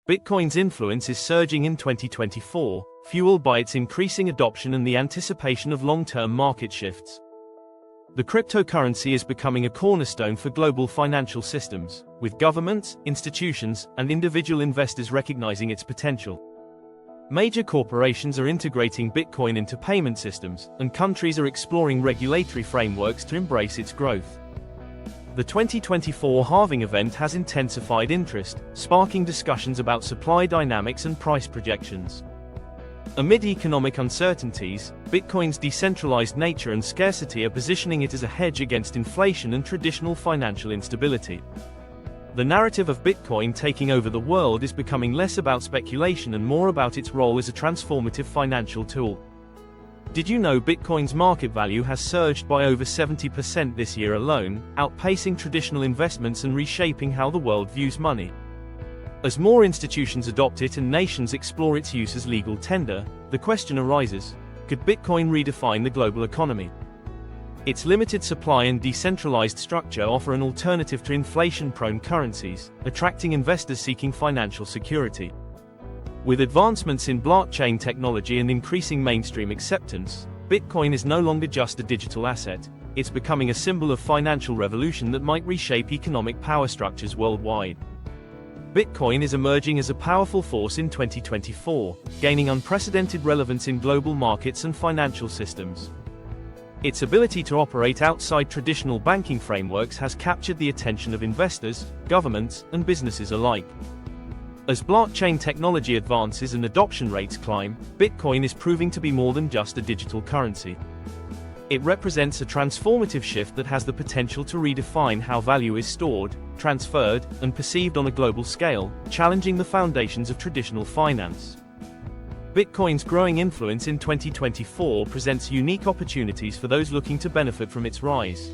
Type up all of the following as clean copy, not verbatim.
Bitcoin's influence is surging in 2024, fueled by its increasing adoption and the anticipation of long-term market shifts. The cryptocurrency is becoming a cornerstone for global financial systems, with governments, institutions, and individual investors recognizing its potential. Major corporations are integrating Bitcoin into payment systems, and countries are exploring regulatory frameworks to embrace its growth. The 2024 halving event has intensified interest, sparking discussions about supply dynamics and price projections. Amid economic uncertainties, Bitcoin's decentralized nature and scarcity are positioning it as a hedge against inflation and traditional financial instability. The narrative of Bitcoin taking over the world is becoming less about speculation and more about its role as a transformative financial tool. Did you know Bitcoin's market value has surged by over 70% this year alone, outpacing traditional investments and reshaping how the world views money? As more institutions adopt it and nations explore its use as legal tender, the question arises: could Bitcoin redefine the global economy? Its limited supply and decentralized structure offer an alternative to inflation-prone currencies, attracting investors seeking financial security. With advancements in blockchain technology and increasing mainstream acceptance, Bitcoin is no longer just a digital asset, it's becoming a symbol of financial revolution that might reshape economic power structures worldwide. Bitcoin is emerging as a powerful force in 2024, gaining unprecedented relevance in global markets and financial systems. Its ability to operate outside traditional banking frameworks has captured the attention of investors, governments, and businesses alike. As blockchain technology advances and adoption rates climb, Bitcoin is proving to be more than just a digital currency. It represents a transformative shift that has the potential to redefine how value is stored, transferred, and perceived on a global scale, challenging the foundations of traditional finance. Bitcoin's growing influence in 2024 presents unique opportunities for those looking to benefit from its rise.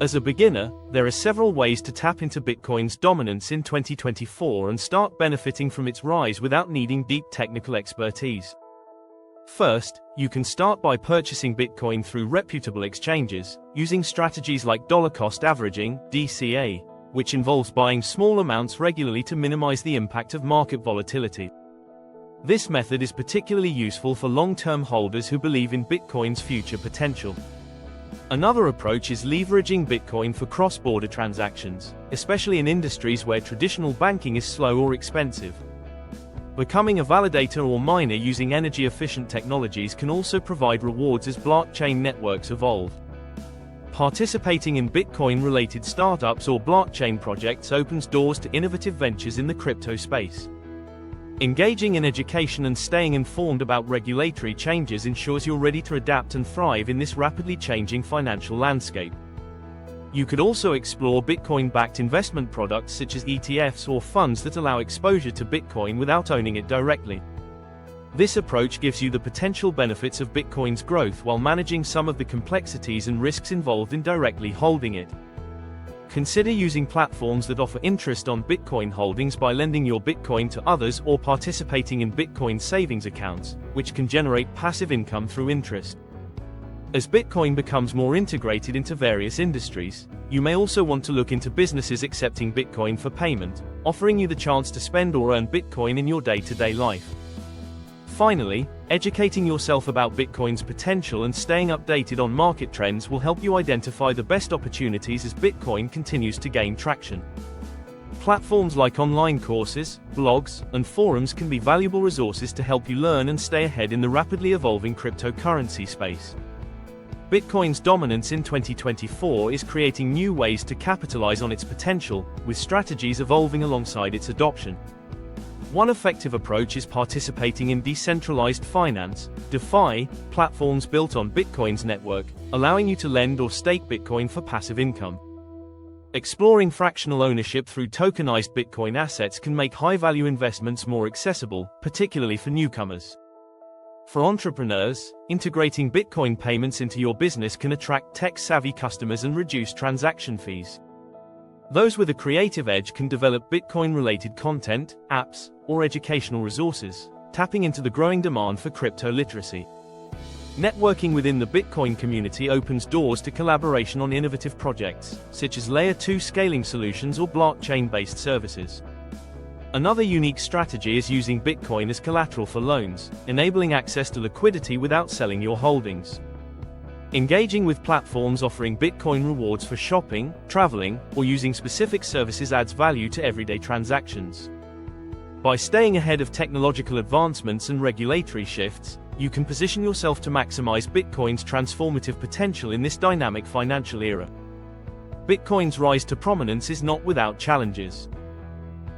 As a beginner, there are several ways to tap into Bitcoin's dominance in 2024 and start benefiting from its rise without needing deep technical expertise. First, you can start by purchasing Bitcoin through reputable exchanges, using strategies like dollar-cost averaging (DCA), which involves buying small amounts regularly to minimize the impact of market volatility. This method is particularly useful for long-term holders who believe in Bitcoin's future potential. Another approach is leveraging Bitcoin for cross-border transactions, especially in industries where traditional banking is slow or expensive. Becoming a validator or miner using energy-efficient technologies can also provide rewards as blockchain networks evolve. Participating in Bitcoin-related startups or blockchain projects opens doors to innovative ventures in the crypto space. Engaging in education and staying informed about regulatory changes ensures you're ready to adapt and thrive in this rapidly changing financial landscape. You could also explore Bitcoin-backed investment products such as ETFs or funds that allow exposure to Bitcoin without owning it directly. This approach gives you the potential benefits of Bitcoin's growth while managing some of the complexities and risks involved in directly holding it. Consider using platforms that offer interest on Bitcoin holdings by lending your Bitcoin to others or participating in Bitcoin savings accounts, which can generate passive income through interest. As Bitcoin becomes more integrated into various industries, you may also want to look into businesses accepting Bitcoin for payment, offering you the chance to spend or earn Bitcoin in your day-to-day life. Finally, educating yourself about Bitcoin's potential and staying updated on market trends will help you identify the best opportunities as Bitcoin continues to gain traction. Platforms like online courses, blogs, and forums can be valuable resources to help you learn and stay ahead in the rapidly evolving cryptocurrency space. Bitcoin's dominance in 2024 is creating new ways to capitalize on its potential, with strategies evolving alongside its adoption. One effective approach is participating in decentralized finance (DeFi) platforms built on Bitcoin's network, allowing you to lend or stake Bitcoin for passive income. Exploring fractional ownership through tokenized Bitcoin assets can make high-value investments more accessible, particularly for newcomers. For entrepreneurs, integrating Bitcoin payments into your business can attract tech-savvy customers and reduce transaction fees. Those with a creative edge can develop Bitcoin-related content, apps, or educational resources, tapping into the growing demand for crypto literacy. Networking within the Bitcoin community opens doors to collaboration on innovative projects, such as Layer 2 scaling solutions or blockchain-based services. Another unique strategy is using Bitcoin as collateral for loans, enabling access to liquidity without selling your holdings. Engaging with platforms offering Bitcoin rewards for shopping, traveling, or using specific services adds value to everyday transactions. By staying ahead of technological advancements and regulatory shifts, you can position yourself to maximize Bitcoin's transformative potential in this dynamic financial era. Bitcoin's rise to prominence is not without challenges.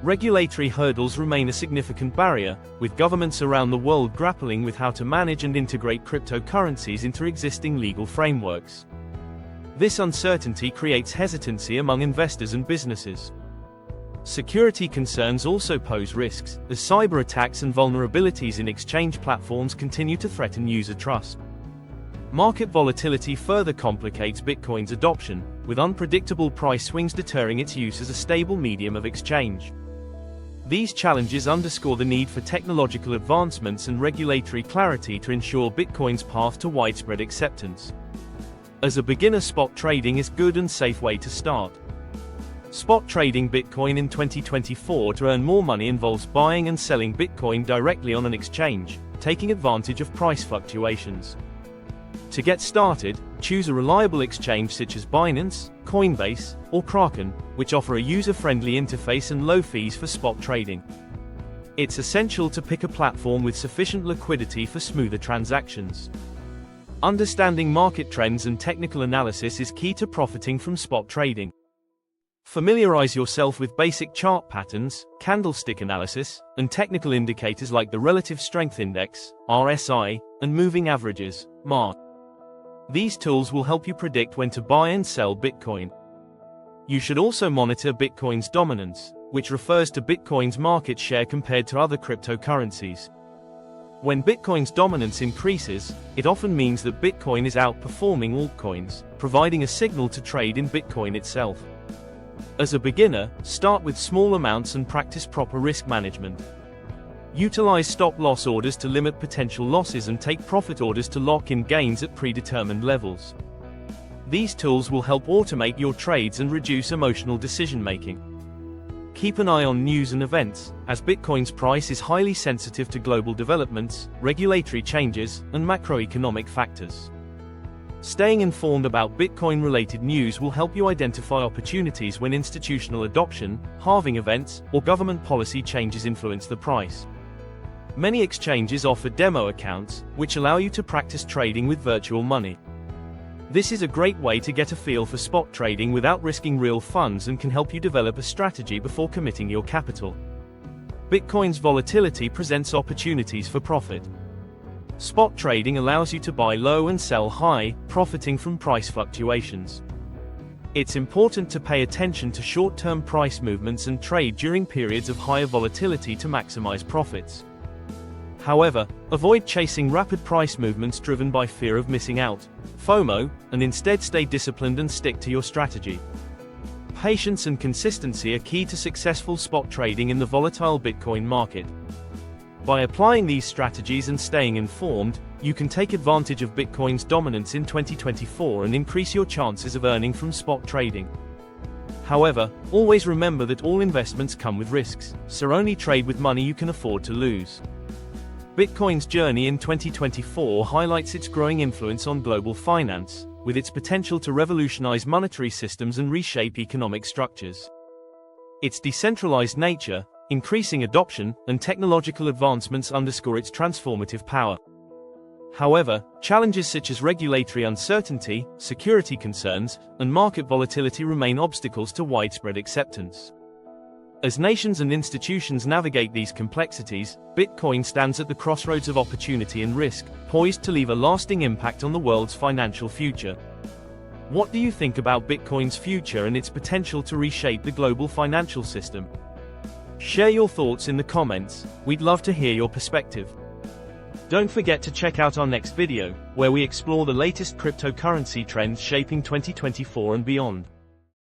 Regulatory hurdles remain a significant barrier, with governments around the world grappling with how to manage and integrate cryptocurrencies into existing legal frameworks. This uncertainty creates hesitancy among investors and businesses. Security concerns also pose risks, as cyber attacks and vulnerabilities in exchange platforms continue to threaten user trust. Market volatility further complicates Bitcoin's adoption, with unpredictable price swings deterring its use as a stable medium of exchange. These challenges underscore the need for technological advancements and regulatory clarity to ensure Bitcoin's path to widespread acceptance. As a beginner, spot trading is a good and safe way to start. Spot trading Bitcoin in 2024 to earn more money involves buying and selling Bitcoin directly on an exchange, taking advantage of price fluctuations. To get started, choose a reliable exchange such as Binance, Coinbase, or Kraken, which offer a user-friendly interface and low fees for spot trading. It's essential to pick a platform with sufficient liquidity for smoother transactions. Understanding market trends and technical analysis is key to profiting from spot trading. Familiarize yourself with basic chart patterns, candlestick analysis, and technical indicators like the Relative Strength Index, RSI, and Moving Averages, MAR. These tools will help you predict when to buy and sell Bitcoin. You should also monitor Bitcoin's dominance, which refers to Bitcoin's market share compared to other cryptocurrencies. When Bitcoin's dominance increases, it often means that Bitcoin is outperforming altcoins, providing a signal to trade in Bitcoin itself. As a beginner, start with small amounts and practice proper risk management. Utilize stop-loss orders to limit potential losses and take profit orders to lock in gains at predetermined levels. These tools will help automate your trades and reduce emotional decision-making. Keep an eye on news and events, as Bitcoin's price is highly sensitive to global developments, regulatory changes, and macroeconomic factors. Staying informed about Bitcoin-related news will help you identify opportunities when institutional adoption, halving events, or government policy changes influence the price. Many exchanges offer demo accounts, which allow you to practice trading with virtual money. This is a great way to get a feel for spot trading without risking real funds and can help you develop a strategy before committing your capital. Bitcoin's volatility presents opportunities for profit. Spot trading allows you to buy low and sell high, profiting from price fluctuations. It's important to pay attention to short-term price movements and trade during periods of higher volatility to maximize profits. However, avoid chasing rapid price movements driven by fear of missing out, FOMO, and instead stay disciplined and stick to your strategy. Patience and consistency are key to successful spot trading in the volatile Bitcoin market. By applying these strategies and staying informed, you can take advantage of Bitcoin's dominance in 2024 and increase your chances of earning from spot trading. However, always remember that all investments come with risks, so only trade with money you can afford to lose. Bitcoin's journey in 2024 highlights its growing influence on global finance, with its potential to revolutionize monetary systems and reshape economic structures. Its decentralized nature, increasing adoption, and technological advancements underscore its transformative power. However, challenges such as regulatory uncertainty, security concerns, and market volatility remain obstacles to widespread acceptance. As nations and institutions navigate these complexities, Bitcoin stands at the crossroads of opportunity and risk, poised to leave a lasting impact on the world's financial future. What do you think about Bitcoin's future and its potential to reshape the global financial system? Share your thoughts in the comments, we'd love to hear your perspective. Don't forget to check out our next video, where we explore the latest cryptocurrency trends shaping 2024 and beyond.